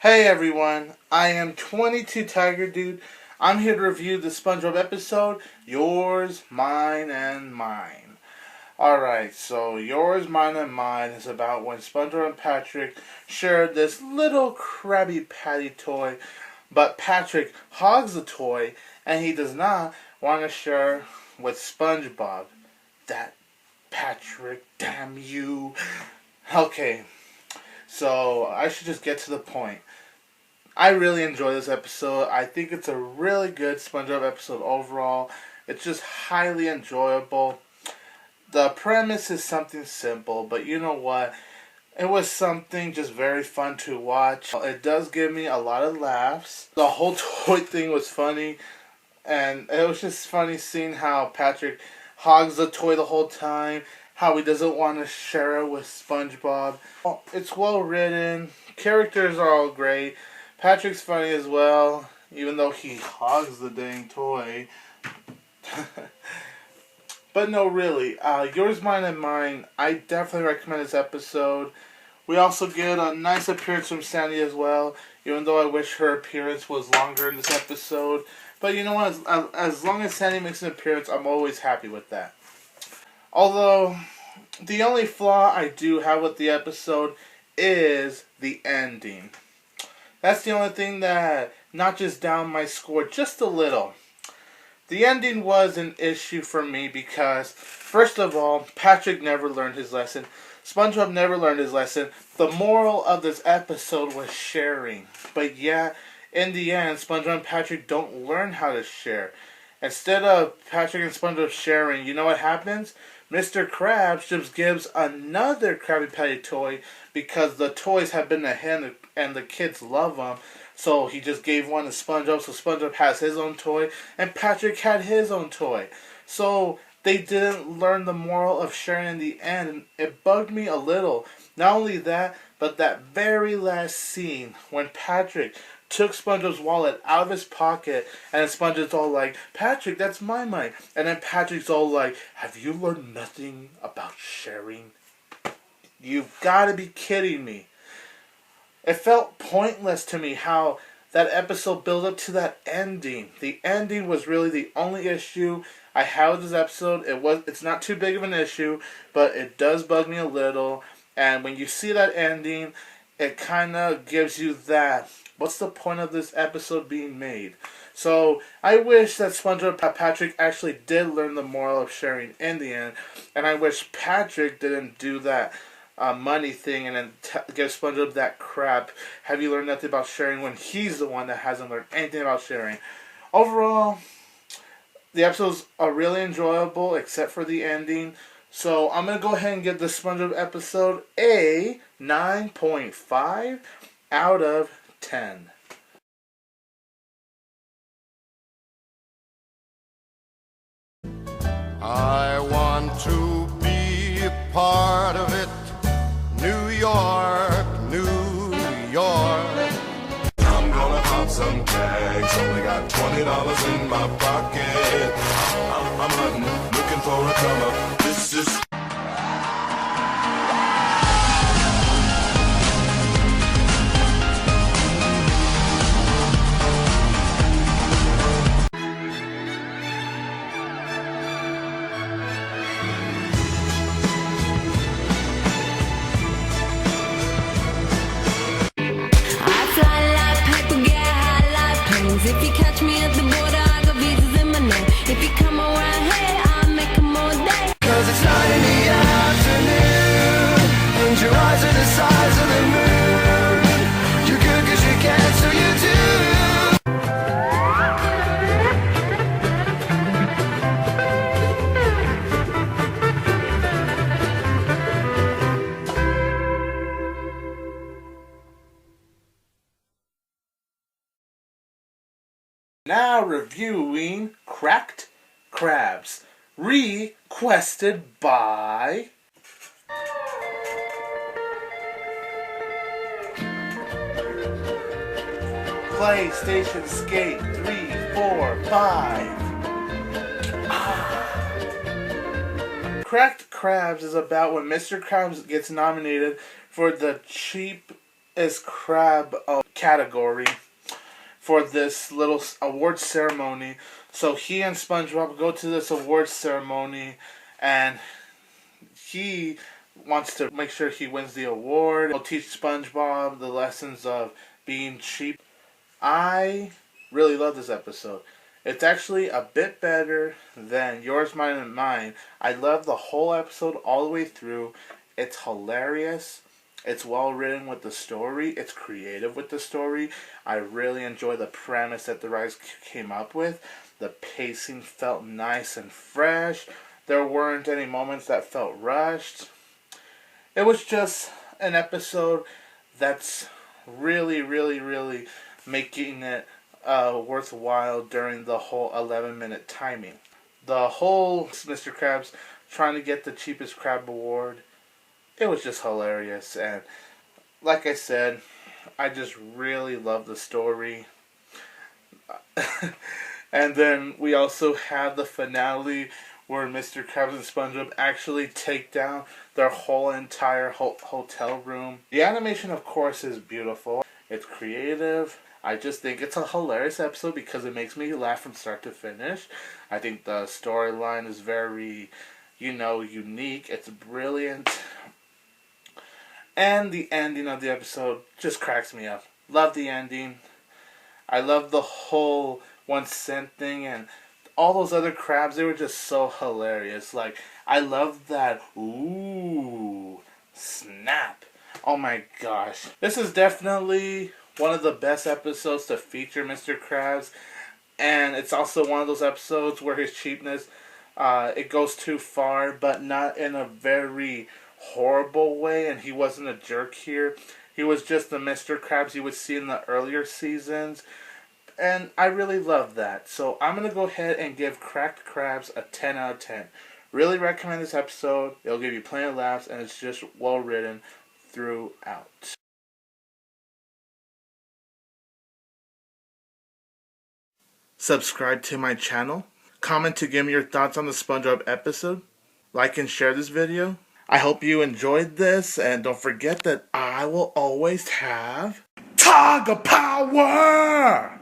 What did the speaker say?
Hey everyone, I am 22 Tiger Dude. I'm here to review the SpongeBob episode, Yours, Mine, and Mine. Alright, so Yours, Mine, and Mine is about when SpongeBob and Patrick shared this little Krabby Patty toy, but Patrick hogs the toy and he does not want to share with SpongeBob. That Patrick, damn you. Okay, so I should just get to the point. I really enjoy this episode. I think it's a really good SpongeBob episode overall. It's just highly enjoyable. The premise is something simple, but you know what? It was something just very fun to watch. It does give me a lot of laughs. The whole toy thing was funny, and it was just funny seeing how Patrick hogs the toy the whole time, how he doesn't want to share it with SpongeBob. It's well written. Characters are all great. Patrick's funny as well, even though he hogs the dang toy. But no, really, Yours, Mine, and Mine, I definitely recommend this episode. We also get a nice appearance from Sandy as well, even though I wish her appearance was longer in this episode. But you know what, as long as Sandy makes an appearance, I'm always happy with that. Although, the only flaw I do have with the episode is the ending. That's the only thing that notches down my score just a little. The ending was an issue for me because, first of all, Patrick never learned his lesson. SpongeBob never learned his lesson. The moral of this episode was sharing. But yeah, in the end, SpongeBob and Patrick don't learn how to share. Instead of Patrick and SpongeBob sharing, you know what happens? Mr. Krabs just gives another Krabby Patty toy because the toys have been a hit and the kids love them. So he just gave one to SpongeBob, so SpongeBob has his own toy, and Patrick had his own toy. So they didn't learn the moral of sharing in the end, and it bugged me a little. Not only that, but that very last scene when Patrick took SpongeBob's wallet out of his pocket, and then SpongeBob's all like, Patrick, that's my money. And then Patrick's all like, have you learned nothing about sharing? You've got to be kidding me. It felt pointless to me how that episode built up to that ending. The ending was really the only issue I had with this episode. It's not too big of an issue, but it does bug me a little. And when you see that ending, it kind of gives you that, what's the point of this episode being made? So I wish that SpongeBob and Patrick actually did learn the moral of sharing in the end. And I wish Patrick didn't do that money thing and then give SpongeBob that crap. Have you learned nothing about sharing when he's the one that hasn't learned anything about sharing? Overall, the episodes are really enjoyable except for the ending. So I'm going to go ahead and give the SpongeBob episode a 9.5 out of 10. I want to be a part of it. New York, New York. I'm gonna pop some tags. Only got $20 in my pocket. I'm hunting, looking for a come up. This is. If you catch me at the border, I got visas in my name. If you come around here, I'll make them all day. Cause it's 9 in the afternoon, and your eyes are the size of the moon. You're good cause you can, so you do. Now reviewing Kracked Krabs, requested by PlayStation Skate 3, 4, 5. Kracked Krabs is about when Mr. Krabs gets nominated for the Cheapest Cheapest Krab category for this little award ceremony. So he and SpongeBob go to this award ceremony, and he wants to make sure he wins the award. He'll teach SpongeBob the lessons of being cheap. I really love this episode. It's actually a bit better than Yours, Mine, and Mine. I love the whole episode all the way through. It's hilarious. It's well written with the story. It's creative with the story. I really enjoy the premise that the writers came up with. The pacing felt nice and fresh. There weren't any moments that felt rushed. It was just an episode that's really, really, really making it worthwhile during the whole 11-minute timing. The whole Mr. Krabs trying to get the Cheapest Krab Award, it was just hilarious. And like I said, I just really love the story. And then we also have the finale where Mr. Krabs and SpongeBob actually take down their whole entire hotel room. The animation, of course, is beautiful. It's creative. I just think it's a hilarious episode because it makes me laugh from start to finish. I think the storyline is very, unique. It's brilliant. And the ending of the episode just cracks me up. Love the ending. I love the whole 1 cent thing, and all those other crabs, they were just so hilarious. Like, I love that, ooh, snap. Oh my gosh. This is definitely one of the best episodes to feature Mr. Krabs. And it's also one of those episodes where his cheapness, it goes too far, but not in a very horrible way. And he wasn't a jerk here. He was just the Mr. Krabs you would see in the earlier seasons. And I really love that. So I'm going to go ahead and give Kracked Krabs a 10 out of 10. Really recommend this episode. It'll give you plenty of laughs, and it's just well written throughout. Subscribe to my channel. Comment to give me your thoughts on the SpongeBob episode. Like and share this video. I hope you enjoyed this, and don't forget that I will always have Tiger Power!